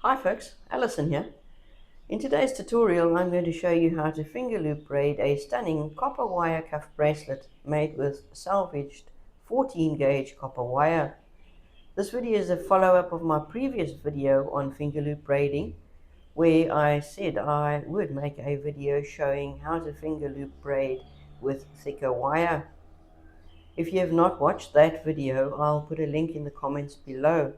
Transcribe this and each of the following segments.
Hi folks, Alison here. In today's tutorial I'm going to show you how to finger loop braid a stunning copper wire cuff bracelet made with salvaged 14 gauge copper wire. This video is a follow-up of my previous video on finger loop braiding, where I said I would make a video showing how to finger loop braid with thicker wire. If you have not watched that video, I'll put a link in the comments below.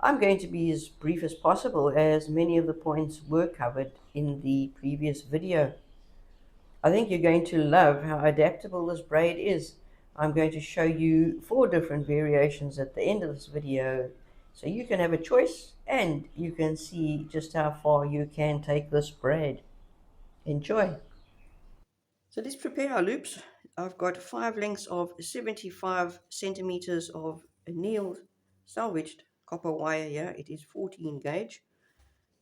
I'm going to be as brief as possible as many of the points were covered in the previous video. I think you're going to love how adaptable this braid is. I'm going to show you 4 different variations at the end of this video so you can have a choice and you can see just how far you can take this braid. Enjoy! So let's prepare our loops. I've got 5 lengths of 75 centimeters of annealed salvaged copper wire here. It is 14 gauge.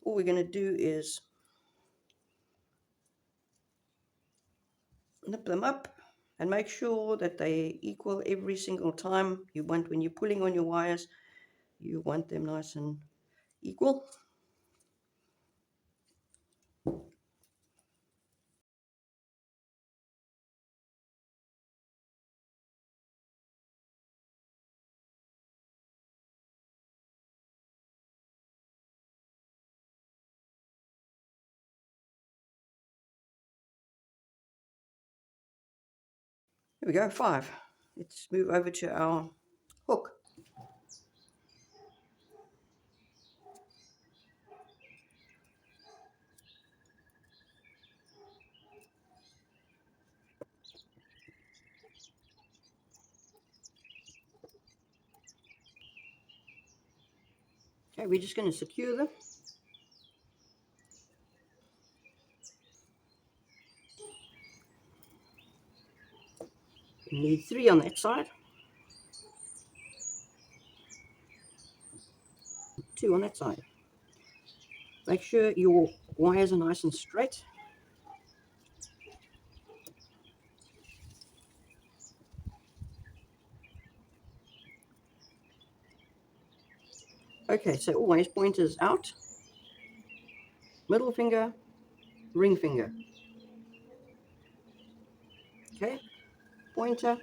All we're going to do is nip them up and make sure that they equal every single time. You want, when you're pulling on your wires, you want them nice and equal. Here we go, 5. Let's move over to our hook. Okay, we're just going to secure them. You need 3 on that side, 2 on that side. Make sure your wires are nice and straight. Okay, so always pointers out, middle finger, ring finger. Okay, pointer,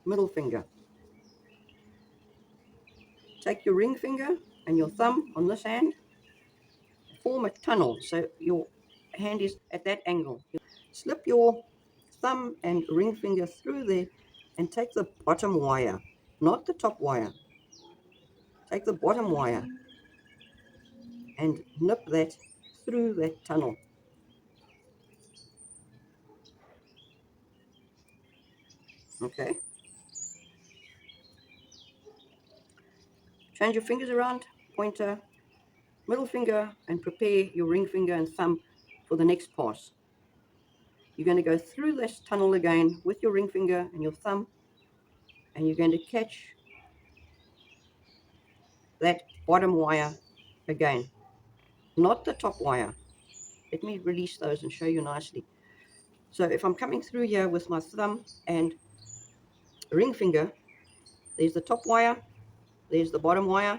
middle finger. Take your ring finger and your thumb on this hand, form a tunnel so your hand is at that angle. Slip your thumb and ring finger through there and take the bottom wire, not the top wire. Take the bottom wire and nip that through that tunnel. Okay. Change your fingers around, pointer, middle finger, and prepare your ring finger and thumb for the next pass. You're going to go through this tunnel again with your ring finger and your thumb, and you're going to catch that bottom wire again, not the top wire. Let me release those and show you nicely. So if I'm coming through here with my thumb and ring finger, there's the top wire, there's the bottom wire.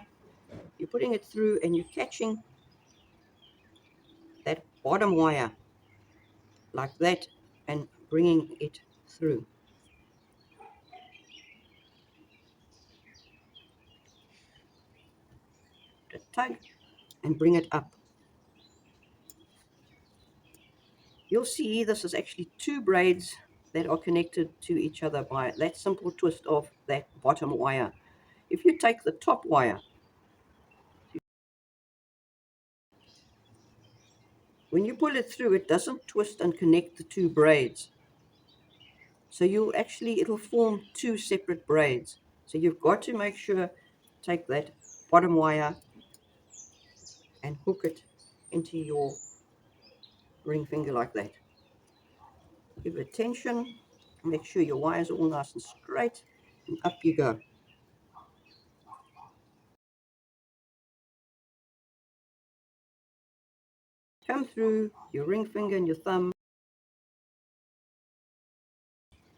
You're putting it through and you're catching that bottom wire like that and bringing it through. Tug and bring it up. You'll see this is actually 2 braids that are connected to each other by that simple twist of that bottom wire. If you take the top wire, when you pull it through, it doesn't twist and connect the 2 braids. So it'll form 2 separate braids. So you've got to make sure, take that bottom wire and hook it into your ring finger like that. Give it tension, make sure your wires are all nice and straight, and up you go. Come through your ring finger and your thumb.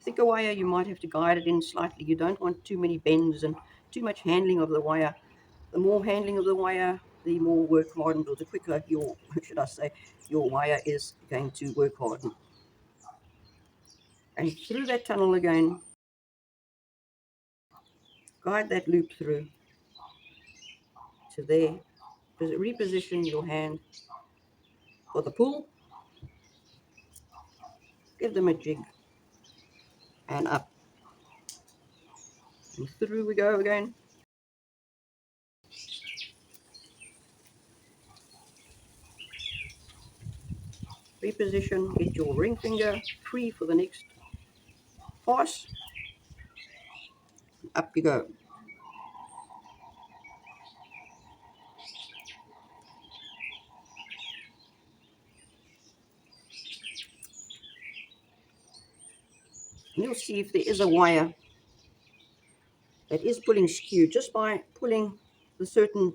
Thicker wire, you might have to guide it in slightly. You don't want too many bends and too much handling of the wire. The more handling of the wire, the more work hardened, or the quicker your, should I say, your wire is going to work harden. And through that tunnel again, guide that loop through to there. Reposition your hand for the pull. Give them a jig and up. And through we go again. Reposition, get your ring finger free for the next pass. Up you go. And you'll see if there is a wire that is pulling skew. Just by pulling the certain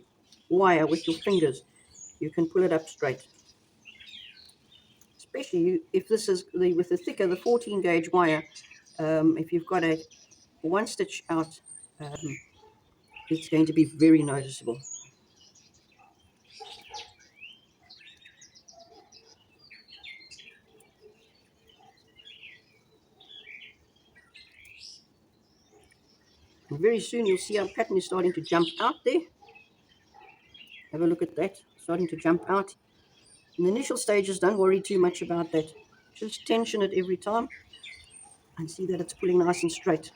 wire with your fingers, you can pull it up straight. Especially if this is with the thicker, the 14 gauge wire, if you've got a one stitch out, it's going to be very noticeable. And very soon you'll see our pattern is starting to jump out there. Have a look at that, starting to jump out. In the initial stages, don't worry too much about that. Just tension it every time and see that it's pulling nice and straight.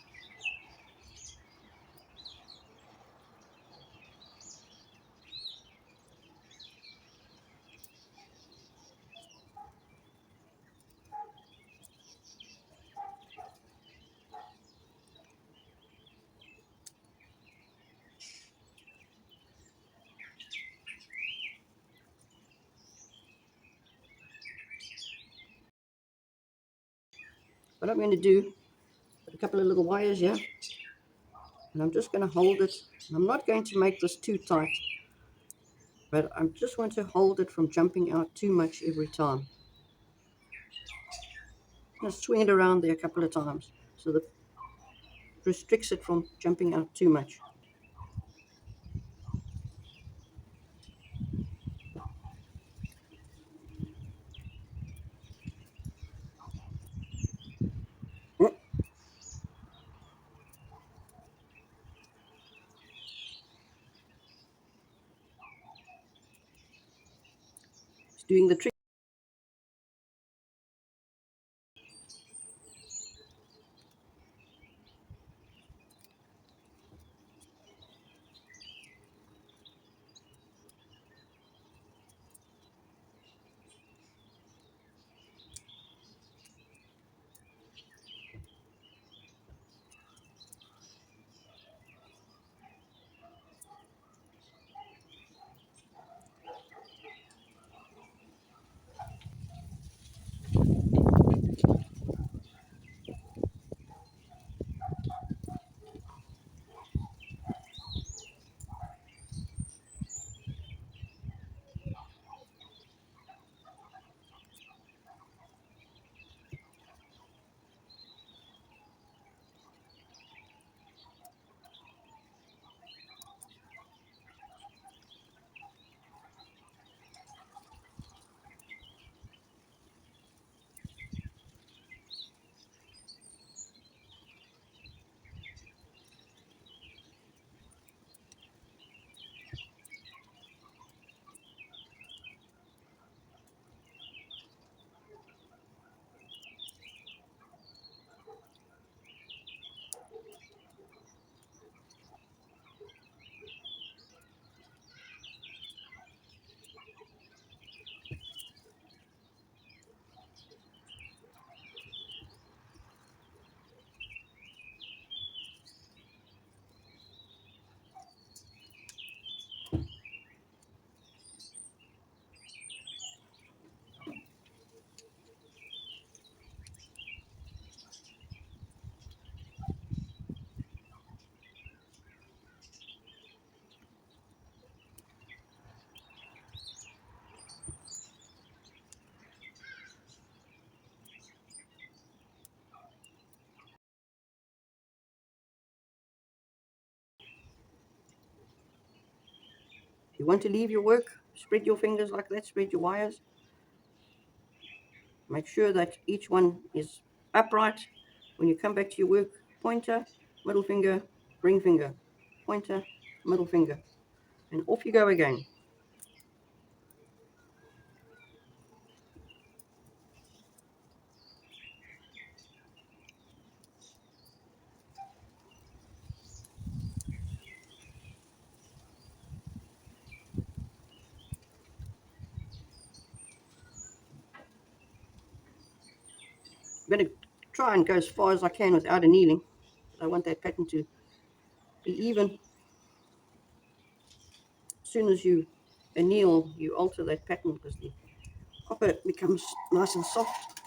What I'm going to do, put a couple of little wires here, and I'm just going to hold it. I'm not going to make this too tight, but I just want to hold it from jumping out too much every time. I'm going to swing it around there a couple of times so that restricts it from jumping out too much. It's doing the trick. If you want to leave your work, spread your fingers like that, spread your wires. Make sure that each one is upright. When you come back to your work, pointer, middle finger, ring finger, pointer, middle finger, and off you go again. I'm going to try and go as far as I can without annealing. I want that pattern to be even. As soon as you anneal, you alter that pattern because the copper becomes nice and soft.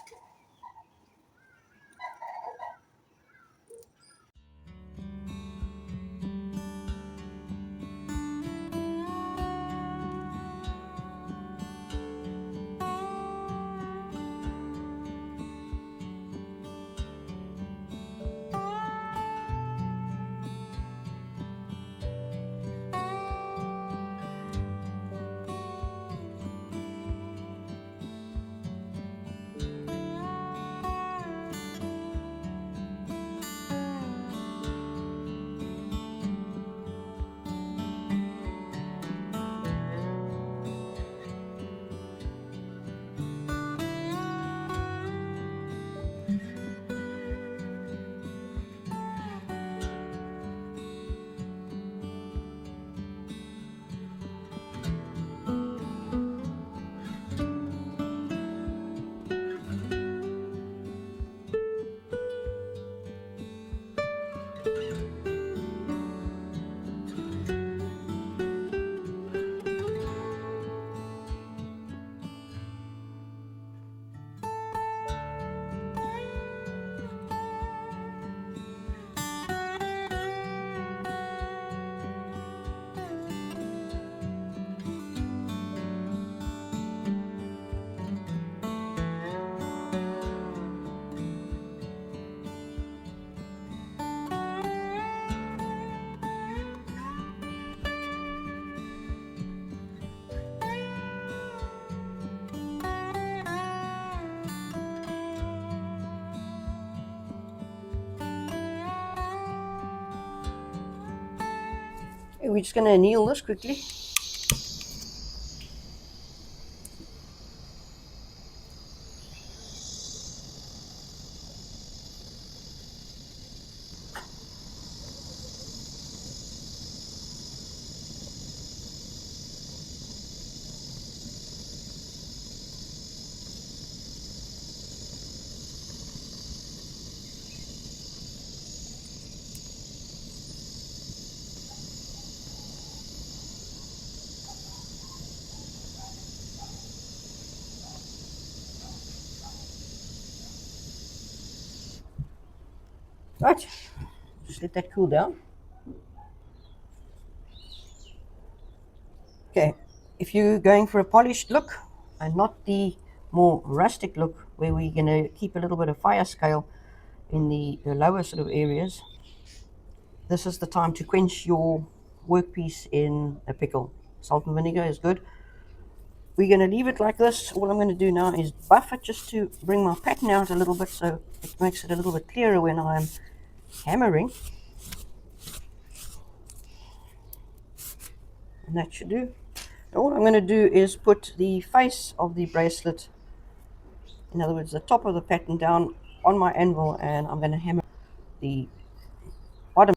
We're just going to anneal this quickly. Right, just let that cool down. Okay, if you're going for a polished look and not the more rustic look where we're going to keep a little bit of fire scale in the lower sort of areas, this is the time to quench your workpiece in a pickle. Salt and vinegar is good. We're going to leave it like this. All I'm going to do now is buff it just to bring my pattern out a little bit so it makes it a little bit clearer when I'm hammering. And that should do. All I'm going to do is put the face of the bracelet, in other words the top of the pattern, down on my anvil, and I'm going to hammer the bottom.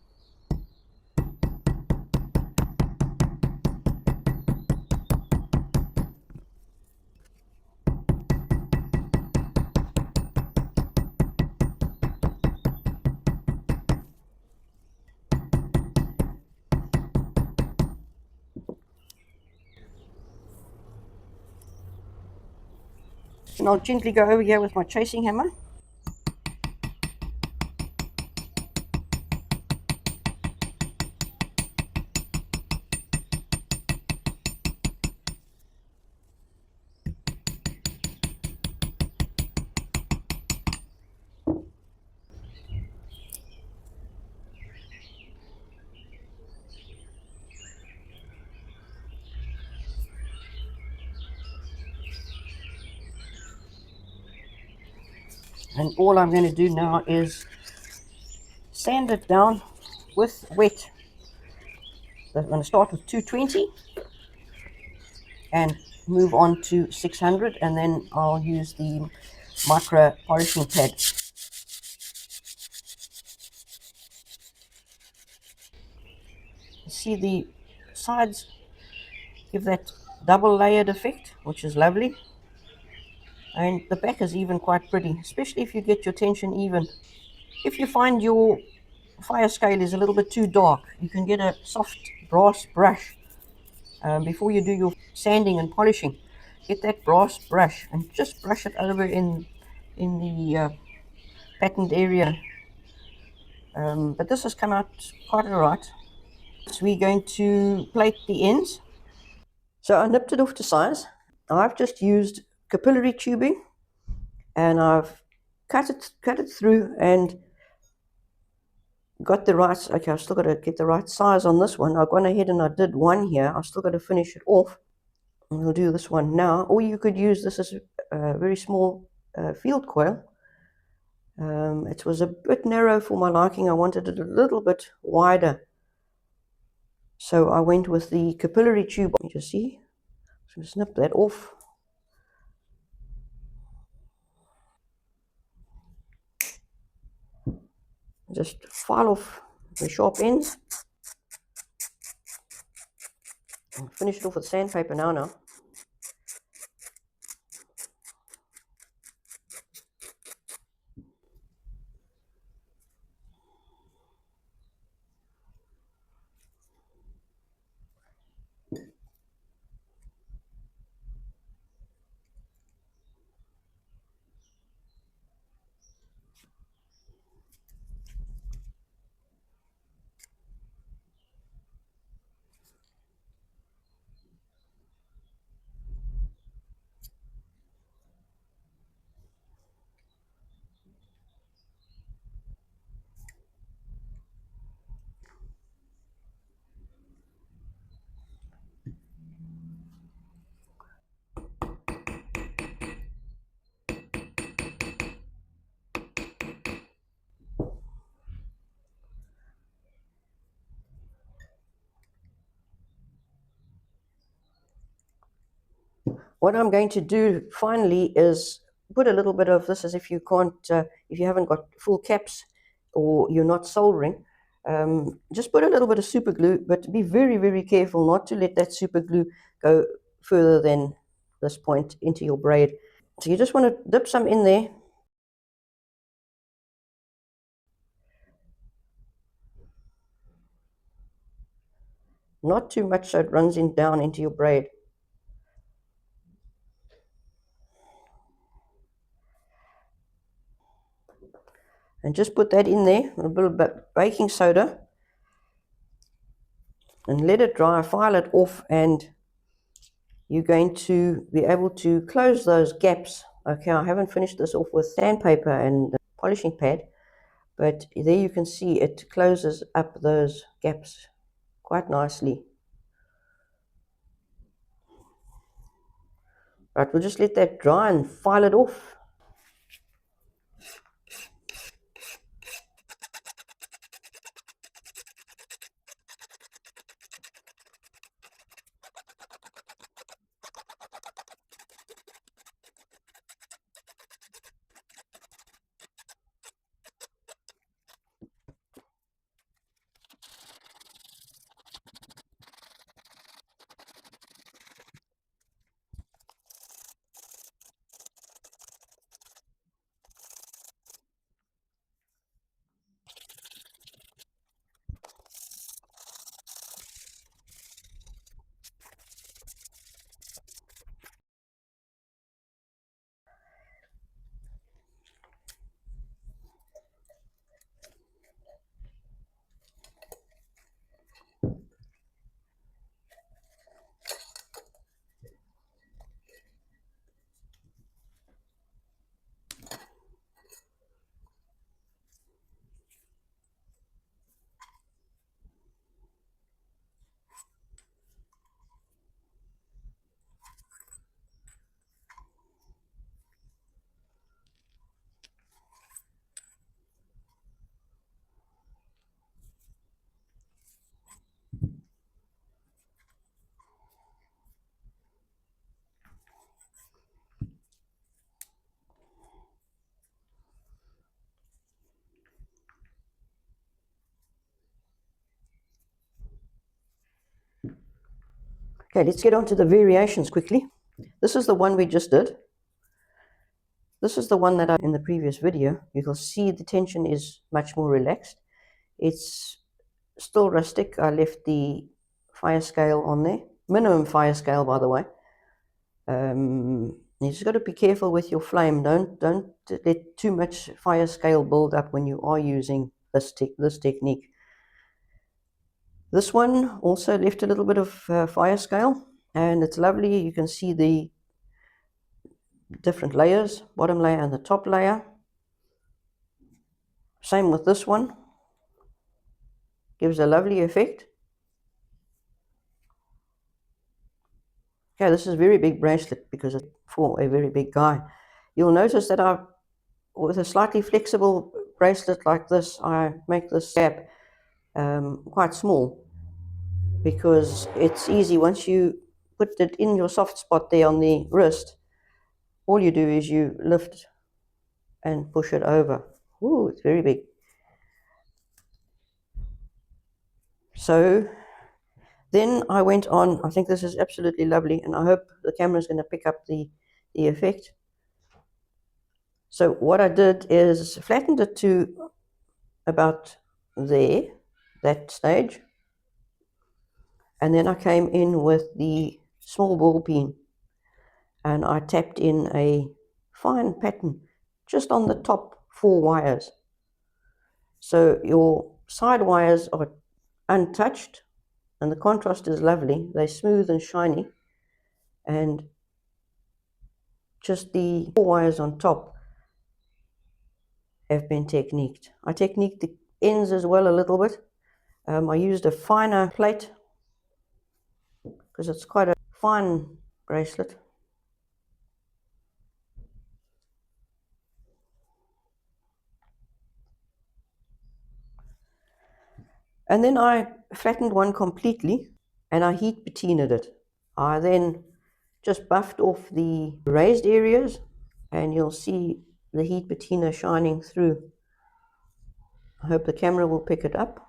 And I'll gently go over here with my chasing hammer. And all I'm going to do now is sand it down with wet. I'm going to start with 220 and move on to 600, and then I'll use the micro polishing pad. See, the sides give that double layered effect, which is lovely, and the back is even quite pretty, especially if you get your tension even. If you find your fire scale is a little bit too dark, you can get a soft brass brush before you do your sanding and polishing. Get that brass brush and just brush it over in the patterned area. But this has come out quite alright. So we're going to plate the ends. So I nipped it off to size. I've just used capillary tubing, and I've cut it through and got the right. Okay, I've still got to get the right size on this one. I've gone ahead and I did one here. I've still got to finish it off. And we'll do this one now. Or you could use this as a very small field coil. It was a bit narrow for my liking. I wanted it a little bit wider. So I went with the capillary tube. You just see. So snip that off. Just file off the sharp ends. And finish it off with sandpaper now. What I'm going to do finally is put a little bit of this, as if you can't, if you haven't got full caps or you're not soldering, just put a little bit of super glue, but be very, very careful not to let that super glue go further than this point into your braid. So you just want to dip some in there. Not too much so it runs down into your braid. And just put that in there, a little bit of baking soda, and let it dry, file it off, and you're going to be able to close those gaps. Okay, I haven't finished this off with sandpaper and the polishing pad, but there you can see it closes up those gaps quite nicely. Right, we'll just let that dry and file it off. Okay, let's get on to the variations quickly. This is the one we just did. This is the one that I in the previous video. You will see the tension is much more relaxed. It's still rustic. I left the fire scale on there. Minimum fire scale, by the way. You just got to be careful with your flame. Don't let too much fire scale build up when you are using this technique. This one also left a little bit of fire scale, and it's lovely. You can see the different layers, bottom layer and the top layer. Same with this one. Gives a lovely effect. Okay, this is a very big bracelet because it's for a very big guy. You'll notice that with a slightly flexible bracelet like this, I make this gap quite small because it's easy. Once you put it in your soft spot there on the wrist, all you do is you lift and push it over. Ooh, it's very big. So then I went on. I think this is absolutely lovely, and I hope the camera is going to pick up the effect. So what I did is flattened it to about there, that stage, and then I came in with the small ball peen and I tapped in a fine pattern just on the top 4 wires. So your side wires are untouched and the contrast is lovely. They're smooth and shiny, and just the 4 wires on top have been techniqued. I techniqued the ends as well a little bit. I used a finer plate because it's quite a fine bracelet. And then I flattened one completely and I heat patinaed it. I then just buffed off the raised areas and you'll see the heat patina shining through. I hope the camera will pick it up.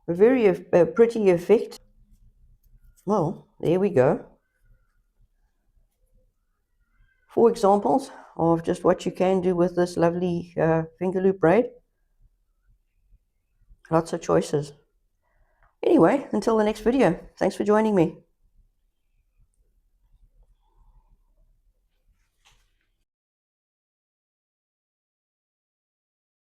A very pretty effect. Well, there we go. 4 examples of just what you can do with this lovely finger loop braid. Lots of choices. Anyway, until the next video, thanks for joining me.